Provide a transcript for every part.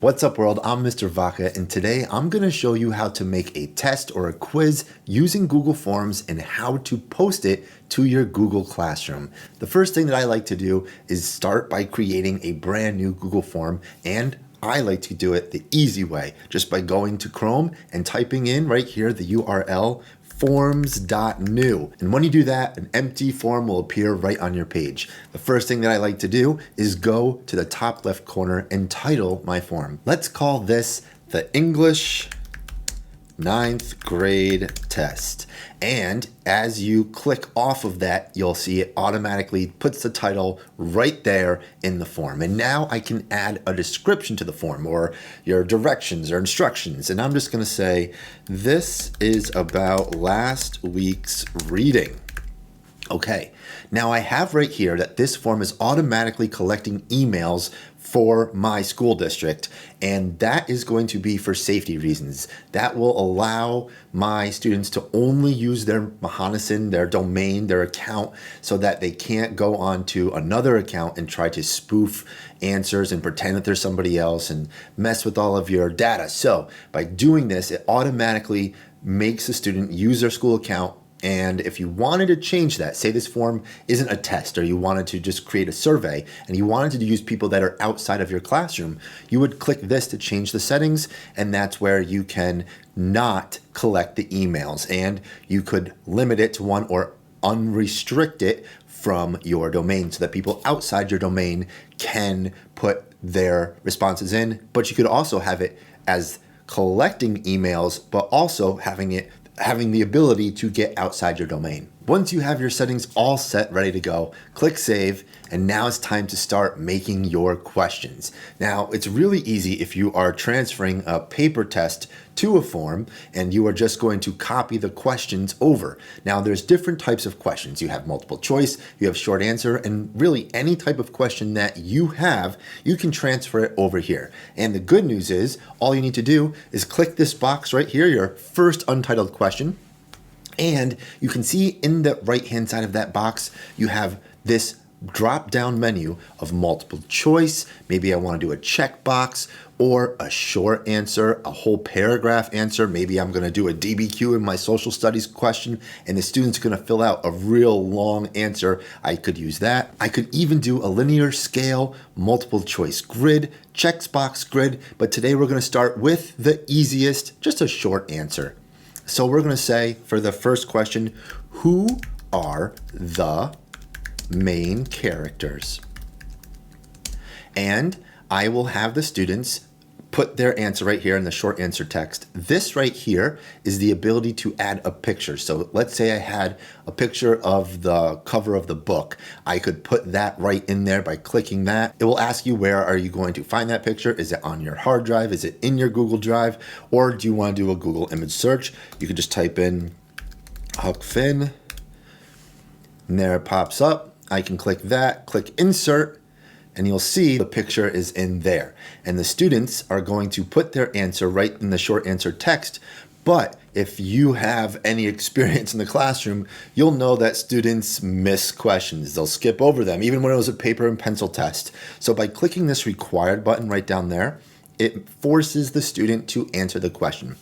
What's up world, I'm Mr. Vaca, and today I'm going to show you how to make a test or a quiz using Google Forms and how to post it to your Google Classroom. The first thing that I like to do is start by creating a brand new Google form, and I like to do it the easy way, just by going to Chrome and typing in right here the URL forms.new. And when you do that, an empty form will appear right on your page. The first thing that I like to do is go to the top left corner and title my form. Let's call this the English 9th grade test. And as you click off of that, you'll see it automatically puts the title right there in the form. And now I can add a description to the form or your directions or instructions. And I'm just going to say, this is about last week's reading. Okay, now I have right here that this form is automatically collecting emails for my school district, and that is going to be for safety reasons. That will allow my students to only use their Mahonison, their domain, their account, so that they can't go on to another account and try to spoof answers and pretend that there's somebody else and mess with all of your data. So by doing this, it automatically makes the student use their school account. And if you wanted to change that, say this form isn't a test, or you wanted to just create a survey and you wanted to use people that are outside of your classroom, you would click this to change the settings, and that's where you can not collect the emails, and you could limit it to one or unrestrict it from your domain so that people outside your domain can put their responses in. But you could also have it as collecting emails, but also having the ability to get outside your domain. Once you have your settings all set, ready to go, click save, and now it's time to start making your questions. Now, it's really easy if you are transferring a paper test to a form and you are just going to copy the questions over. Now, there's different types of questions. You have multiple choice, you have short answer, and really any type of question that you have, you can transfer it over here. And the good news is, all you need to do is click this box right here, your first untitled question, and you can see in the right-hand side of that box, you have this drop-down menu of multiple choice. Maybe I want to do a checkbox or a short answer, a whole paragraph answer. Maybe I'm going to do a DBQ in my social studies question, and the student's going to fill out a real long answer. I could use that. I could even do a linear scale, multiple choice grid, checkbox grid, but today we're going to start with the easiest, just a short answer. So we're going to say for the first question, who are the main characters? And I will have the students put their answer right here in the short answer text. This right here is the ability to add a picture. So let's say I had a picture of the cover of the book. I could put that right in there by clicking that. It will ask you, where are you going to find that picture? Is it on your hard drive? Is it in your Google Drive? Or do you want to do a Google image search? You could just type in Huck Finn, and there it pops up. I can click that, click insert, and you'll see the picture is in there. And the students are going to put their answer right in the short answer text. But if you have any experience in the classroom, you'll know that students miss questions. They'll skip over them, even when it was a paper and pencil test. So by clicking this required button right down there, it forces the student to answer the question.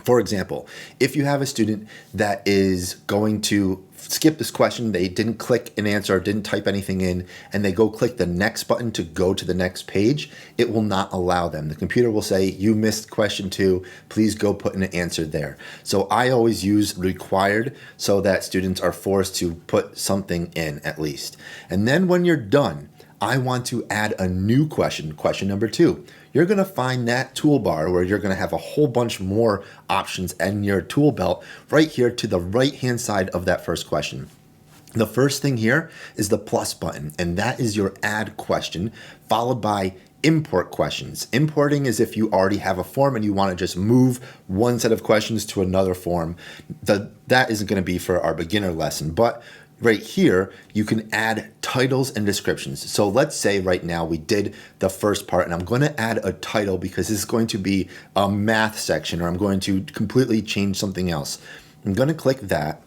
For example, if you have a student that is going to skip this question, they didn't click an answer, didn't type anything in, and they go click the next button to go to the next page, it will not allow them. The computer will say, you missed question 2, please go put an answer there. So I always use required so that students are forced to put something in at least. And then when you're done, I want to add a new question, question number 2. You're going to find that toolbar where you're going to have a whole bunch more options in your tool belt right here to the right-hand side of that first question. The first thing here is the plus button, and that is your add question, followed by import questions. Importing is if you already have a form and you want to just move one set of questions to another form. That isn't going to be for our beginner lesson, but right here, you can add titles and descriptions. So let's say right now we did the first part, and I'm going to add a title because this is going to be a math section, or I'm going to completely change something else. I'm going to click that,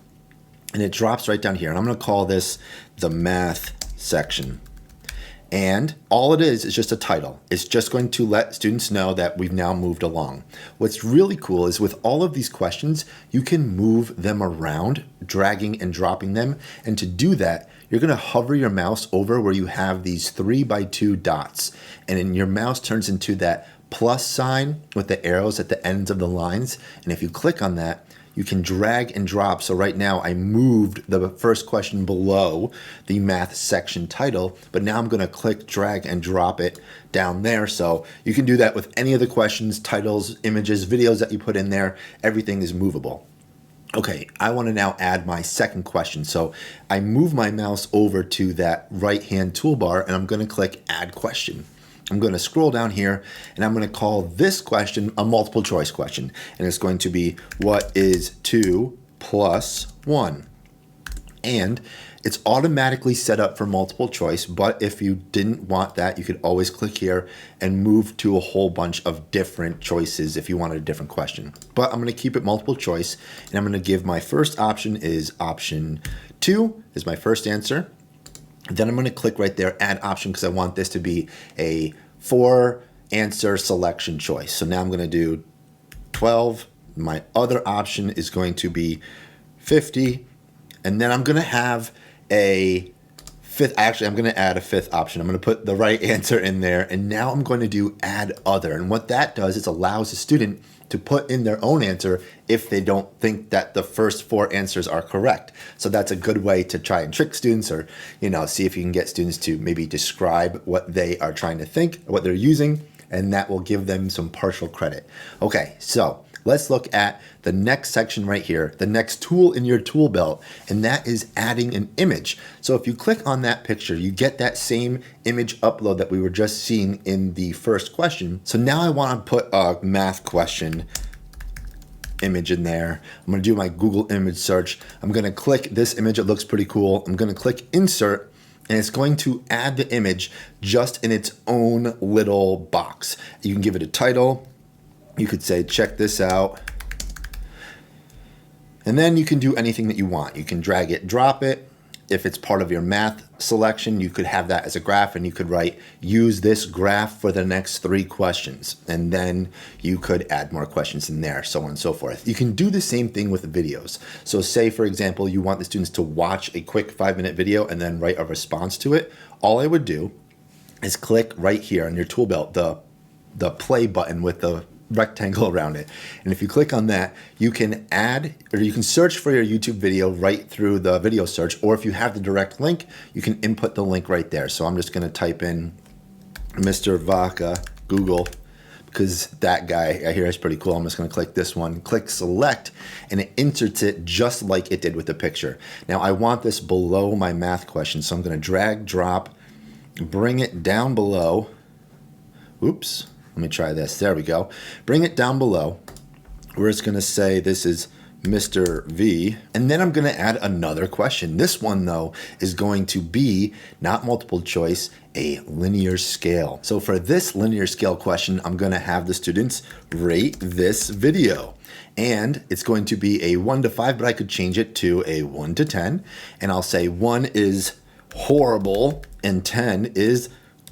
and it drops right down here. And I'm going to call this the math section. And all it is just a title. It's just going to let students know that we've now moved along. What's really cool is with all of these questions, you can move them around, dragging and dropping them. And to do that, you're going to hover your mouse over where you have these 3x2 dots. And then your mouse turns into that plus sign with the arrows at the ends of the lines. And if you click on that, you can drag and drop. So right now I moved the first question below the math section title, but now I'm going to click, drag, and drop it down there. So you can do that with any of the questions, titles, images, videos that you put in there. Everything is movable. Okay, I want to now add my second question. So I move my mouse over to that right-hand toolbar and I'm going to click Add Question. I'm going to scroll down here and I'm going to call this question a multiple choice question. And it's going to be, what is 2 plus 1? And it's automatically set up for multiple choice, but if you didn't want that, you could always click here and move to a whole bunch of different choices if you wanted a different question. But I'm going to keep it multiple choice, and I'm going to give my first option is option 2 is my first answer. Then I'm going to click right there, add option, because I want this to be a 4 answer selection choice. So now I'm going to do 12. My other option is going to be 50. And then I'm going to have a fifth. Actually, I'm going to add a fifth option. I'm going to put the right answer in there. And now I'm going to do add other. And what that does is allows the student to put in their own answer if they don't think that the first 4 answers are correct. So that's a good way to try and trick students, or, see if you can get students to maybe describe what they are trying to think, what they're using, and that will give them some partial credit. Okay, so let's look at the next section right here, the next tool in your tool belt, and that is adding an image. So if you click on that picture, you get that same image upload that we were just seeing in the first question. So now I want to put a math question image in there. I'm going to do my Google image search. I'm going to click this image. It looks pretty cool. I'm going to click insert, and it's going to add the image just in its own little box. You can give it a title. You could say, check this out. And then you can do anything that you want. You can drag it, drop it. If it's part of your math selection, you could have that as a graph, and you could write, use this graph for the next 3 questions. And then you could add more questions in there, so on and so forth. You can do the same thing with videos. So say, for example, you want the students to watch a quick 5-minute video and then write a response to it. All I would do is click right here on your tool belt, the play button with the rectangle around it. And if you click on that, you can add, or you can search for your YouTube video right through the video search, or if you have the direct link, you can input the link right there. So I'm just going to type in Mr. Vaca Google, because that guy I hear is pretty cool. I'm just going to click this one, click select, and it inserts it just like it did with the picture. Now I want this below my math question, so I'm going to drag, drop, bring it down below. Oops. Let me try this. There we go. Bring it down below. We're just going to say this is Mr. V. And then I'm going to add another question. This one, though, is going to be not multiple choice, a linear scale. So for this linear scale question, I'm going to have the students rate this video. And it's going to be a 1 to 5, but I could change it to a 1 to 10. And I'll say 1 is horrible and 10 is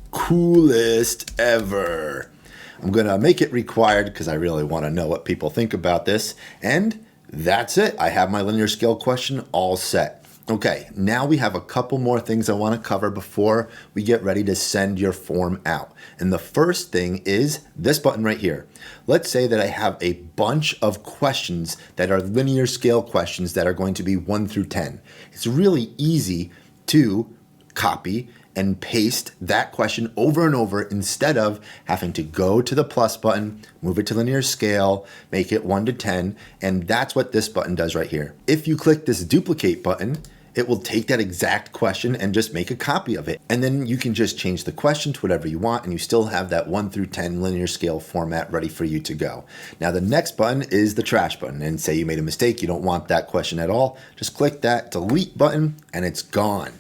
coolest ever. I'm going to make it required because I really want to know what people think about this. And that's it. I have my linear scale question all set. Okay, now we have a couple more things I want to cover before we get ready to send your form out. And the first thing is this button right here. Let's say that I have a bunch of questions that are linear scale questions that are going to be 1 through 10. It's really easy to copy and paste that question over and over instead of having to go to the plus button, move it to linear scale, make it 1 to 10, and that's what this button does right here. If you click this duplicate button, it will take that exact question and just make a copy of it. And then you can just change the question to whatever you want, and you still have that 1 through 10 linear scale format ready for you to go. Now the next button is the trash button, and say you made a mistake, you don't want that question at all, just click that delete button and it's gone.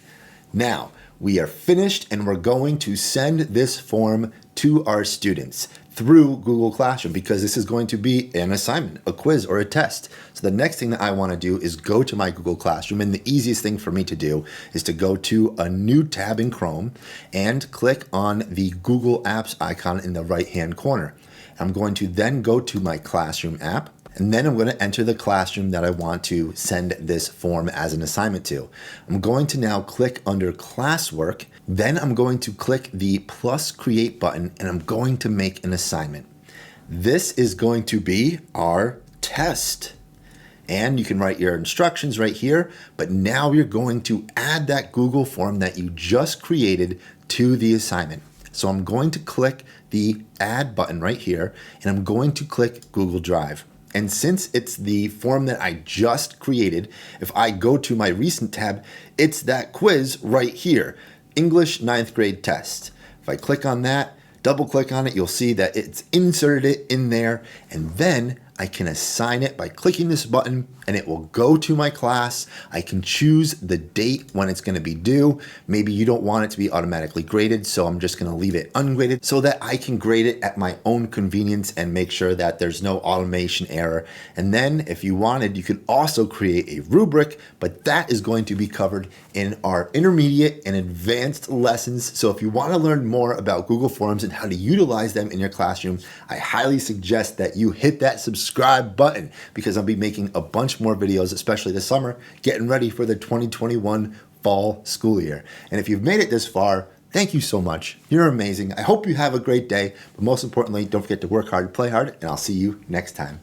Now, we are finished and we're going to send this form to our students. through Google Classroom because this is going to be an assignment, a quiz, or a test. So the next thing that I want to do is go to my Google Classroom, and the easiest thing for me to do is to go to a new tab in Chrome and click on the Google Apps icon in the right-hand corner. I'm going to then go to my Classroom app, and then I'm going to enter the classroom that I want to send this form as an assignment to. I'm going to now click under classwork. Then I'm going to click the plus create button, and I'm going to make an assignment. This is going to be our test. And you can write your instructions right here, but now you're going to add that Google form that you just created to the assignment. So I'm going to click the add button right here, and I'm going to click Google Drive. And since it's the form that I just created, if I go to my recent tab, it's that quiz right here, English 9th grade test. If I click on that, double click on it, you'll see that it's inserted it in there, and then I can assign it by clicking this button and it will go to my class. I can choose the date when it's going to be due. Maybe you don't want it to be automatically graded, so I'm just going to leave it ungraded so that I can grade it at my own convenience and make sure that there's no automation error. And then if you wanted, you could also create a rubric, but that is going to be covered in our intermediate and advanced lessons. So if you want to learn more about Google Forms and how to utilize them in your classroom, I highly suggest that you hit that subscribe button because I'll be making a bunch more videos, especially this summer, getting ready for the 2021 fall school year. And if you've made it this far, thank you so much. You're amazing. I hope you have a great day, but most importantly, don't forget to work hard, play hard, and I'll see you next time.